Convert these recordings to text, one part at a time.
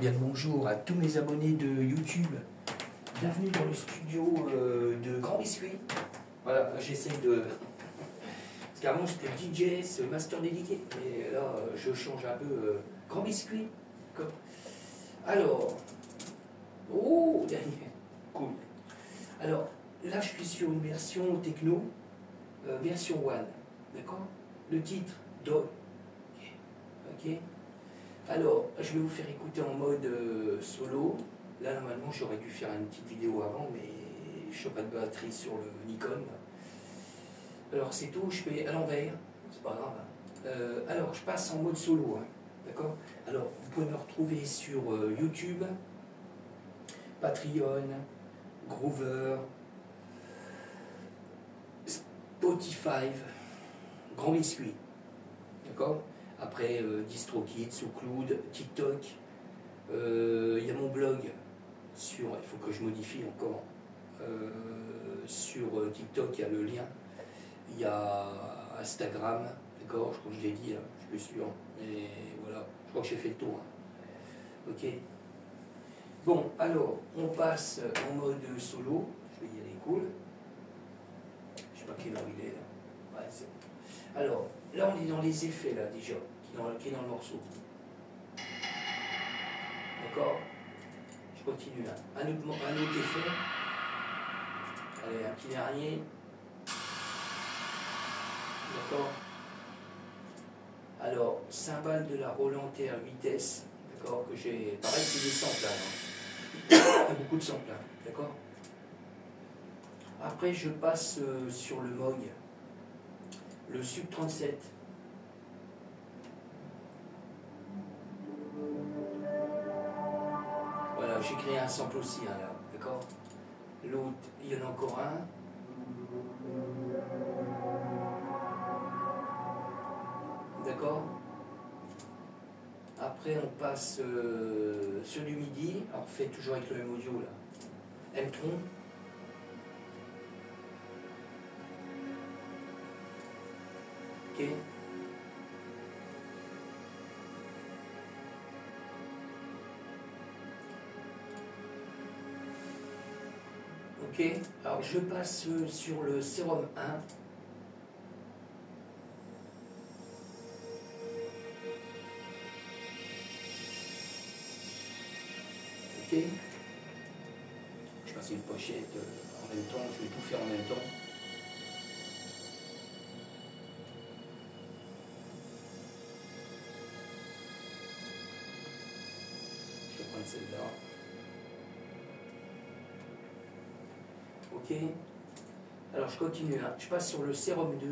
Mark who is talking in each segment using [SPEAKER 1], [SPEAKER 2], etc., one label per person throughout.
[SPEAKER 1] Bien le bonjour à tous mes abonnés de YouTube. Bienvenue dans le studio de Grand Biscuit. Voilà, j'essaie de... Parce qu'avant j'étais DJ, Master Dédié, mais là je change un peu Grand Biscuit. D'accord. Alors, oh, dernier, cool. Alors, là je suis sur une version techno, version one, d'accord. Le titre, Do. Ok. Alors, je vais vous faire écouter en mode solo. Là, normalement, j'aurais dû faire une petite vidéo avant, mais je n'ai pas de batterie sur le Nikon. Alors, c'est tout, je fais à l'envers, c'est pas grave. Alors, je passe en mode solo, hein, d'accord. Alors, vous pouvez me retrouver sur YouTube, Patreon, Groover, Spotify, Grand Biscuit, d'accord. Après, DistroKid, SoundCloud, TikTok. Il y a mon blog sur, il faut que je modifie encore, sur TikTok, il y a le lien. Il y a Instagram, d'accord, je crois que je l'ai dit, là, je suis plus sûr. Et voilà, je crois que j'ai fait le tour. Hein. Ok. Bon, alors, on passe en mode solo. Je vais y aller cool. Je sais pas quelle heure il est là. Ouais, c'est bon. Alors, là, on est dans les effets, là, déjà, qui est dans le morceau. D'accord. Je continue là. Un autre effet. Allez, un petit dernier. D'accord. Alors, cymbale de la Roland TR vitesse. D'accord. Que j'ai. Pareil, c'est des samples là. Hein. Il y a beaucoup de samples là. D'accord. Après, je passe sur le Moog. Le Sub 37. Voilà, j'ai créé un sample aussi hein, là. D'accord. L'autre, il y en a encore un. D'accord. Après, on passe sur du MIDI. Alors, on fait toujours avec le même audio là. M-Tron. Ok. Ok. Alors, je passe sur le Serum 1. Ok. Je passe une pochette en même temps, je vais tout faire en même temps. Je vais prendre celle-là. Ok. Alors je continue là. Je passe sur le Serum 2.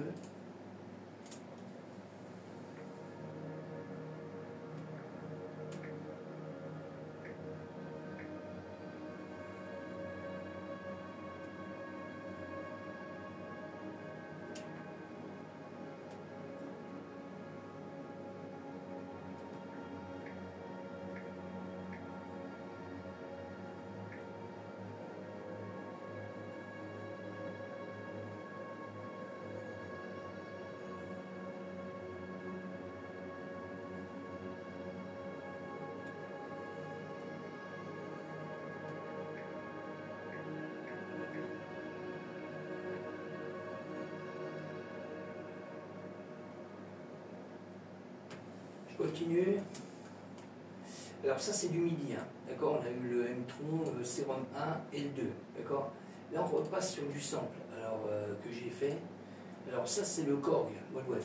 [SPEAKER 1] Je continue. Alors ça c'est du MIDI, hein. D'accord. On a eu le M-Tron, le Serum 1 et le 2, d'accord. Là on repasse sur du sample, alors que j'ai fait. Alors ça c'est le Korg, mode web.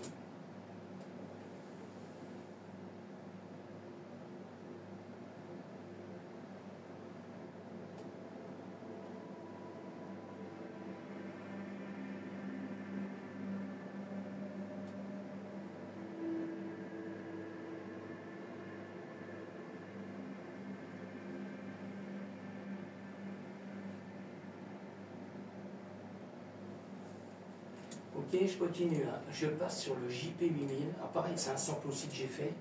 [SPEAKER 1] Ok, je continue. Hein. Je passe sur le JP8000. Alors pareil, c'est un sample aussi que j'ai fait.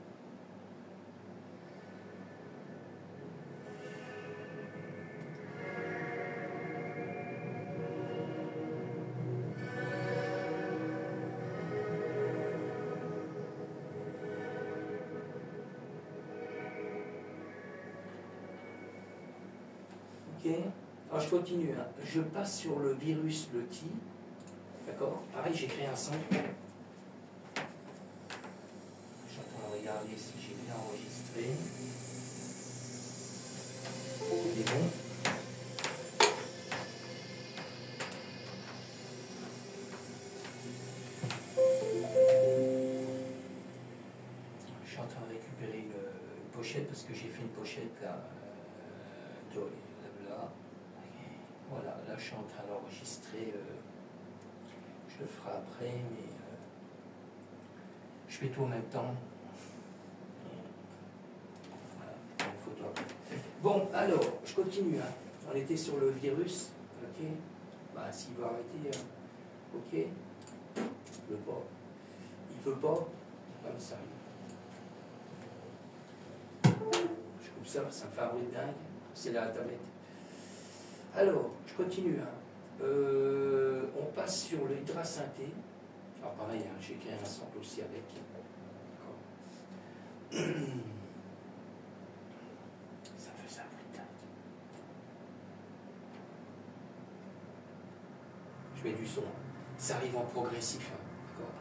[SPEAKER 1] Ok. Alors je continue. Hein. Je passe sur le virus Loti. D'accord. Pareil, j'ai créé un centre. Je suis en train de regarder si j'ai bien enregistré. C'est bon. Je suis en train de récupérer une pochette parce que j'ai fait une pochette là. Là. Voilà, là je suis en train d'enregistrer. Je le ferai après, mais je fais tout en même temps. Voilà, une photo après. Bon, alors, je continue. Hein. On était sur le virus. Ok. Bah, s'il veut arrêter, ok. Il veut pas. Il veut pas. Comme ça. Je coupe ça, ça me fait un bruit de dingue. C'est la tablette. Alors, je continue. Hein. On passe sur le hydrasynthé. Alors pareil, hein, j'ai créé un sample aussi avec. Ça me fait un bruit de dingue. Je mets du son. Ça arrive en progressif. Hein. D'accord.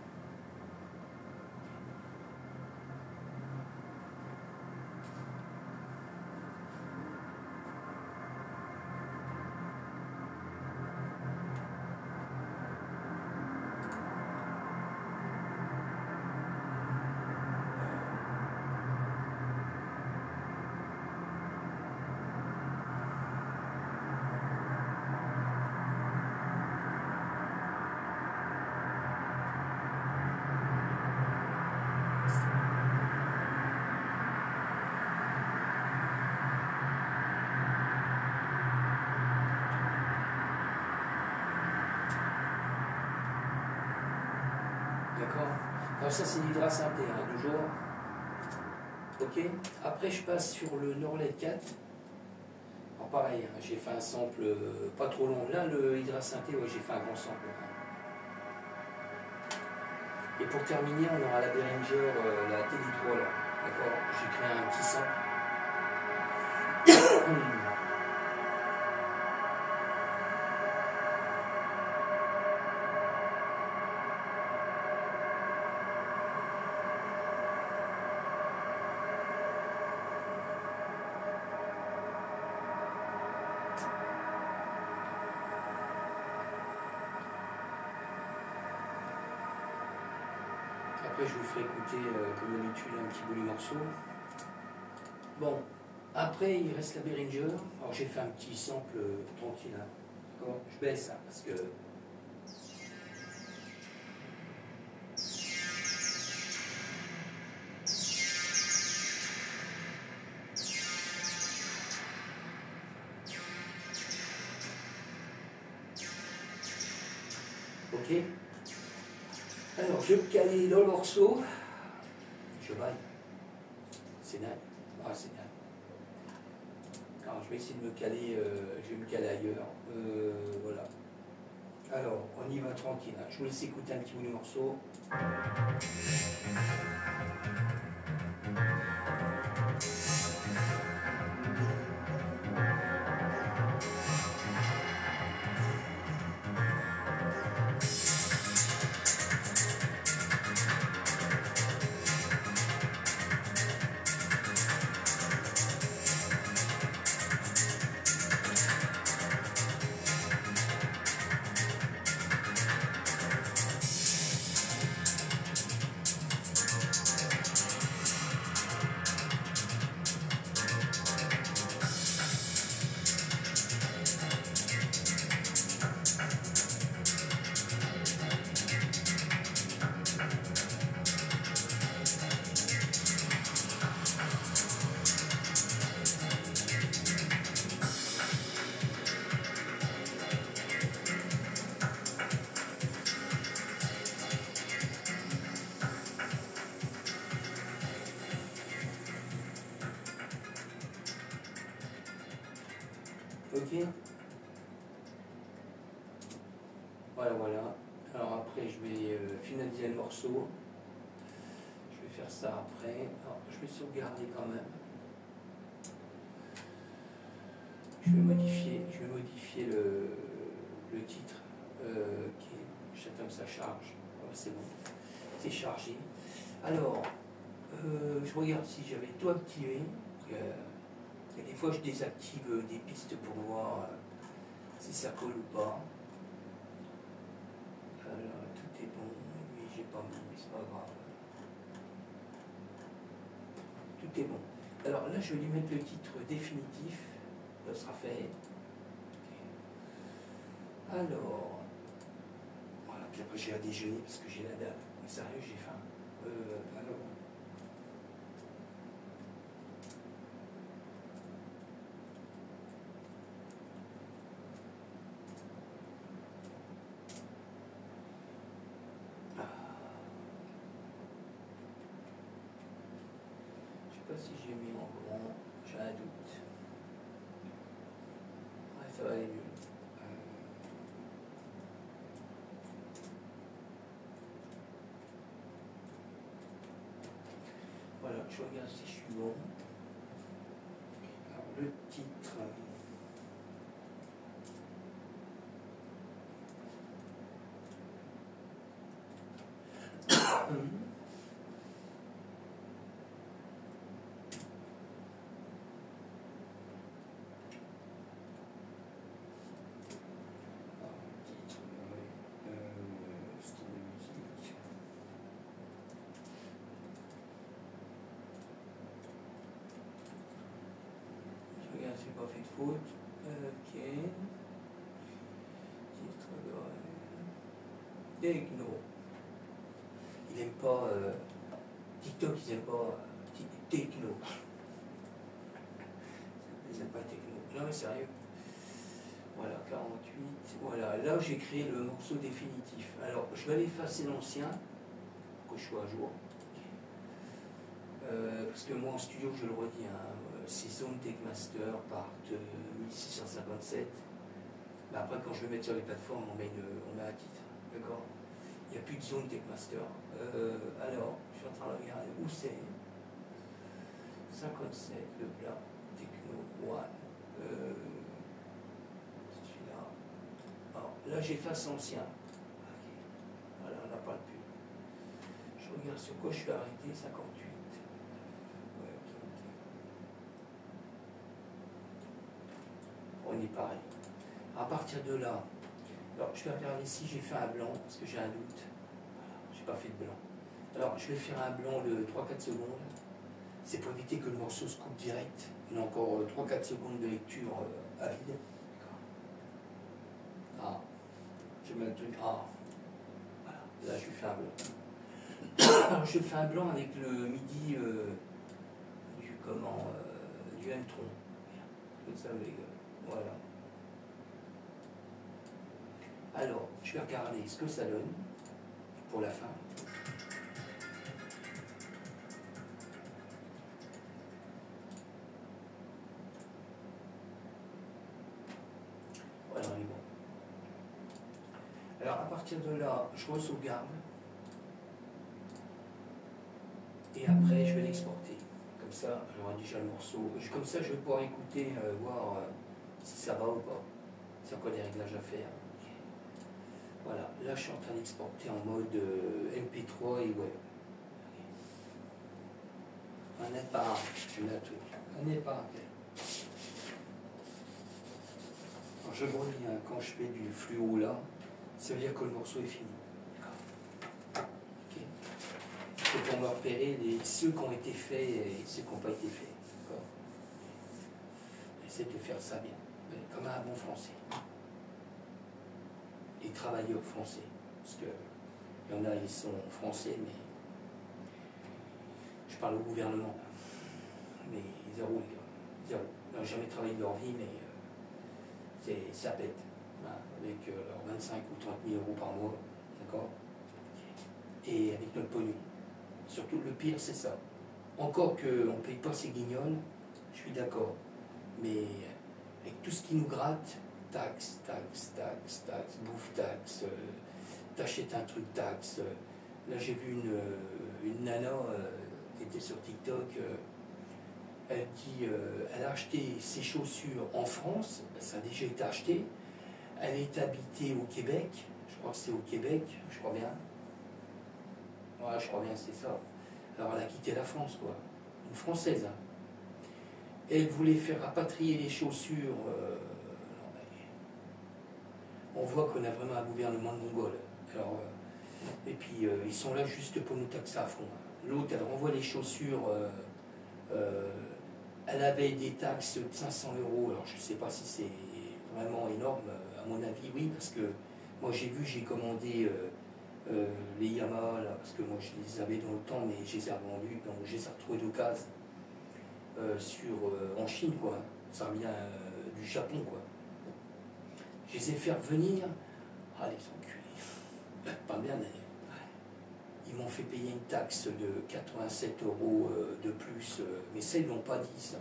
[SPEAKER 1] D'accord. Alors ça c'est l'hydrasynthé, hein, toujours. Ok. Après je passe sur le Norlet 4. Alors pareil, hein, j'ai fait un sample pas trop long. Là le hydrasynthé, ouais, j'ai fait un grand sample. Hein. Et pour terminer, on aura la Behringer, la Télé3 là. D'accord. J'ai créé un petit sample. Après, je vous ferai écouter, comme d'habitude, un petit bout du morceau. Bon, après, il reste la Behringer. Alors, j'ai fait un petit sample tranquille. Hein. D'accord. Je baisse, hein, parce que... Ok. Alors, je vais me caler dans le morceau. Je baille. C'est dingue. Ah, c'est dingue. Alors, je vais essayer de me caler, je vais me caler ailleurs. Voilà. Alors, on y va tranquille. Hein. Je vous laisse écouter un petit bout du morceau. Ok. Voilà, voilà. Alors après, je vais finaliser le morceau. Je vais faire ça après. Alors, je vais sauvegarder quand même. Je je vais modifier le titre. J'attends que ça charge. Voilà, c'est bon, c'est chargé. Alors, je regarde si j'avais tout activé. Et des fois, je désactive des pistes pour voir si ça colle ou pas. Alors, tout est bon. Oui, j'ai pas mis, mais c'est pas grave. Tout est bon. Alors là, je vais lui mettre le titre définitif. Ça sera fait. Alors, voilà, puis après j'ai à déjeuner parce que j'ai la dalle. Mais sérieux, j'ai faim. Alors. Je sais pas si j'ai mis en grand, j'ai un doute. Ouais, ça va aller mieux. Voilà, je regarde si je suis bon. Alors, le titre. Style de musique. Je regarde si j'ai pas fait de faute. Ok. Titre de techno. Il aime pas TikTok, ils aiment pas techno. Ils aiment pas techno. Non mais sérieux. Voilà, 48. Voilà, là j'ai créé le morceau définitif. Alors je vais aller effacer l'ancien, que je sois à jour. Parce que moi en studio, je le redis, hein, c'est Zone Techmaster part 1657. Mais après, quand je vais mettre sur les plateformes, on met un titre. D'accord? Il n'y a plus de Zone Techmaster. Alors, je suis en train de regarder où c'est. 57, le plat, Techno One. Celui-là. Alors, là, j'efface l'ancien. Okay. Voilà, on n'a pas le pub. Je regarde sur quoi je suis arrêté, 58. Ouais, ok. On est pareil. À partir de là, alors je vais regarder si j'ai fait un blanc, parce que j'ai un doute. Voilà, j'ai pas fait de blanc. Alors je vais faire un blanc de 3-4 secondes. C'est pour éviter que le morceau se coupe direct. Il y a encore 3-4 secondes de lecture à vide. Ah, je vais mettre ah. Voilà, là je fais un blanc. Alors je fais un blanc avec le MIDI du M-Tron. Comme ça, les gars. Voilà. Alors, je vais regarder ce que ça donne pour la fin. Voilà, on est bon. Alors, à partir de là, je re-sauvegarde. Et après, je vais l'exporter. Comme ça, j'aurai déjà le morceau. Comme ça, je vais pouvoir écouter, voir si ça va ou pas. C'est encore des réglages à faire. Voilà, là je suis en train d'exporter en mode MP3 et web. Un n'est pas un, je mets un truc. Un n'est pas un. Alors je me relis, hein, quand je fais du fluo là, ça veut dire que le morceau est fini. Okay. C'est pour me repérer ceux qui ont été faits et ceux qui n'ont pas été faits. J'essaie de faire ça bien, mais comme un bon français. Les travailleurs français, parce que il y en a, ils sont français, mais je parle au gouvernement, mais zéro, les gars, zéro. Ils n'ont jamais travaillé de leur vie, mais ça pète, hein, avec leurs 25 ou 30 000 euros par mois, d'accord? Et avec notre pognon. Surtout, le pire, c'est ça. Encore qu'on ne paye pas ces guignols, je suis d'accord, mais avec tout ce qui nous gratte, taxe, bouffe taxe, t'achètes un truc taxe. Là j'ai vu une nana qui était sur TikTok, Elle dit, elle a acheté ses chaussures en France, ça a déjà été acheté. Elle est habitée au Québec, je crois que c'est au Québec, je crois bien. Ouais, je crois bien, c'est ça. Alors elle a quitté la France, quoi. Une Française. Hein. Elle voulait faire rapatrier les chaussures. On voit qu'on a vraiment un gouvernement de Mongols. Alors, et puis ils sont là juste pour nous taxer à fond. L'autre, elle renvoie les chaussures. Elle avait des taxes de 500 €. Alors je ne sais pas si c'est vraiment énorme. À mon avis, oui, parce que moi j'ai commandé les Yamaha, là, parce que moi je les avais dans le temps, mais je les ai revendus, donc je les ai retrouvés d'occasion en Chine, quoi. Ça vient du Japon, quoi. Je les ai fait revenir. Ah, les enculés. Pas bien d'ailleurs. Ils m'ont fait payer une taxe de 87 € de plus, mais ça, ils ne l'ont pas dit, ça.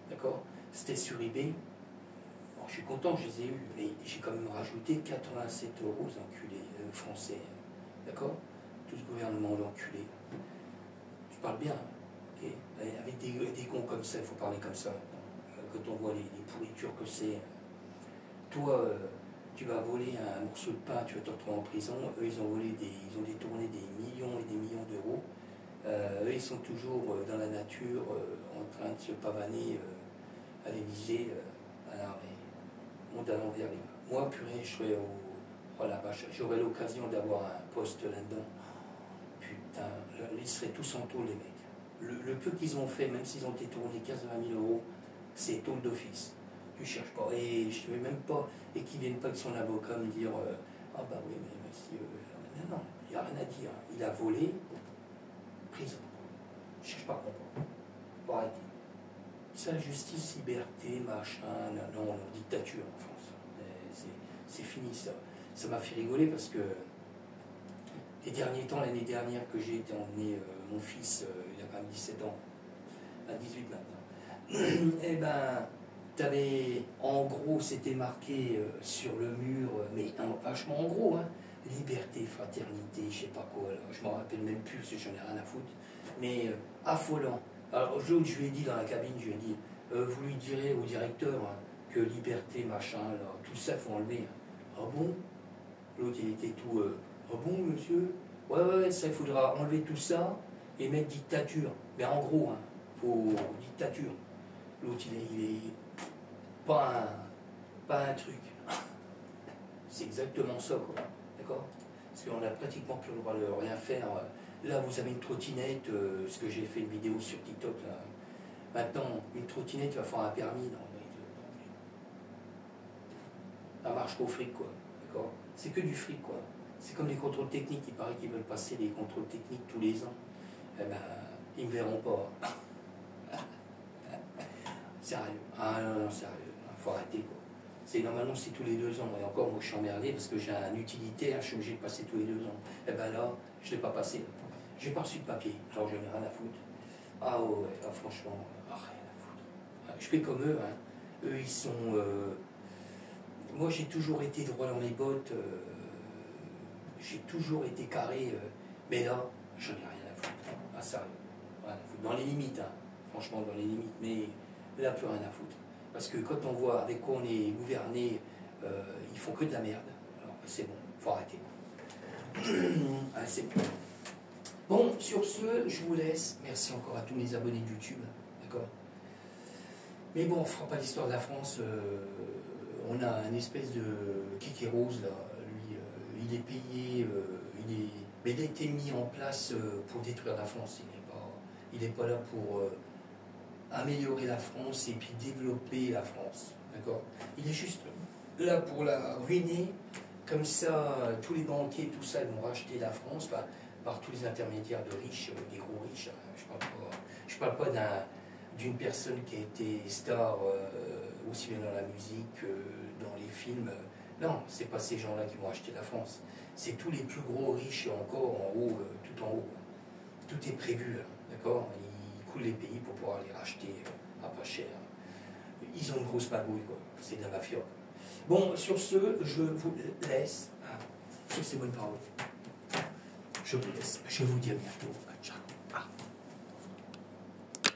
[SPEAKER 1] D'accord? C'était sur eBay. Alors, je suis content, je les ai eus, mais j'ai quand même rajouté 87 € aux enculés français. D'accord? Tout ce gouvernement d'enculés. Je parle bien, ok? Avec des cons comme ça, il faut parler comme ça. Quand on voit les pourritures que c'est. Toi, tu vas voler un morceau de pain, tu vas te retrouver en prison. Eux, ils ont détourné des millions et des millions d'euros. Eux, ils sont toujours dans la nature, en train de se pavaner à l'Élysée. Alors, mais monde à l'envers. Moi, purée, je serais au... Oh la vache, j'aurais l'occasion d'avoir un poste là-dedans. Putain, ils seraient tous en tôle, les mecs. Le peu qu'ils ont fait, même s'ils ont détourné 15-20 000 €, c'est tôle d'office. Tu cherches pas, et je ne veux même pas, et qu'ils ne viennent pas avec son avocat me dire ah bah oui, mais monsieur, non, il n'y a rien à dire. Il a volé, prison. Je ne cherche pas à comprendre. Faut arrêter. Ça, justice, liberté, machin, non, dictature en France. C'est fini ça. Ça m'a fait rigoler parce que les derniers temps, l'année dernière que j'ai été emmener mon fils, il a quand même 17 ans, à 18 maintenant, et ben. En gros, c'était marqué sur le mur, mais vachement en gros, hein, liberté, fraternité, je sais pas quoi, là, je m'en rappelle même plus, parce que j'en ai rien à foutre, mais affolant. Alors, je lui ai dit dans la cabine, je lui ai dit, vous lui direz au directeur hein, que liberté, machin, là, tout ça, il faut enlever. Hein. Ah bon? L'autre, il était tout, ah bon, monsieur? Ouais, ça, il faudra enlever tout ça et mettre dictature. Mais en gros, hein, faut dictature. L'autre, il est pas un truc. C'est exactement ça, quoi. D'accord? Parce qu'on n'a pratiquement plus le droit de rien faire. Là, vous avez une trottinette, ce que j'ai fait une vidéo sur TikTok, là. Maintenant, une trottinette, il va faire un permis. Non, ça marche qu'au fric, quoi. D'accord? C'est que du fric, quoi. C'est comme les contrôles techniques. Il paraît qu'ils veulent passer les contrôles techniques tous les ans. Eh ben, ils ne me verront pas. Sérieux. Ah non, sérieux. Faut arrêter, quoi. Normalement, c'est tous les 2 ans. Et encore, moi, je suis emmerdé parce que j'ai un utilitaire, je suis obligé de passer tous les 2 ans. Et ben là, je ne l'ai pas passé. J'ai pas reçu de papier. Alors, je n'ai rien à foutre. Ah ouais, franchement, rien à foutre. Je fais comme eux. Hein. Eux, ils sont... Moi, j'ai toujours été droit dans mes bottes. J'ai toujours été carré. Mais là, je n'ai rien à foutre. Ah, sérieux. Rien à foutre. Dans les limites, hein. Franchement, dans les limites. Mais là, plus rien à foutre. Parce que quand on voit avec quoi on est gouverné, ils font que de la merde. Alors c'est bon, il faut arrêter. Ah, c'est bon. Bon, sur ce, je vous laisse. Merci encore à tous mes abonnés de YouTube. D'accord? Mais bon, on ne fera pas l'histoire de la France. On a une espèce de Kiki Rose, là. Lui, il est payé, mais il a été mis en place pour détruire la France. Il n'est pas là pour... améliorer la France et puis développer la France, d'accord? Il est juste là pour la ruiner, comme ça, tous les banquiers, tout ça, ils vont racheter la France par tous les intermédiaires de riches, des gros riches. Je parle pas d'une personne qui a été star aussi bien dans la musique, dans les films. Non, c'est pas ces gens-là qui vont acheter la France. C'est tous les plus gros riches encore en haut, tout en haut. Tout est prévu, d'accord? Les pays pour pouvoir les racheter à pas cher. Ils ont une grosse magouille, quoi. C'est de la mafia. Bon, sur ce, je vous laisse. Sur ces bonnes paroles, je vous laisse. Je vous dis à bientôt.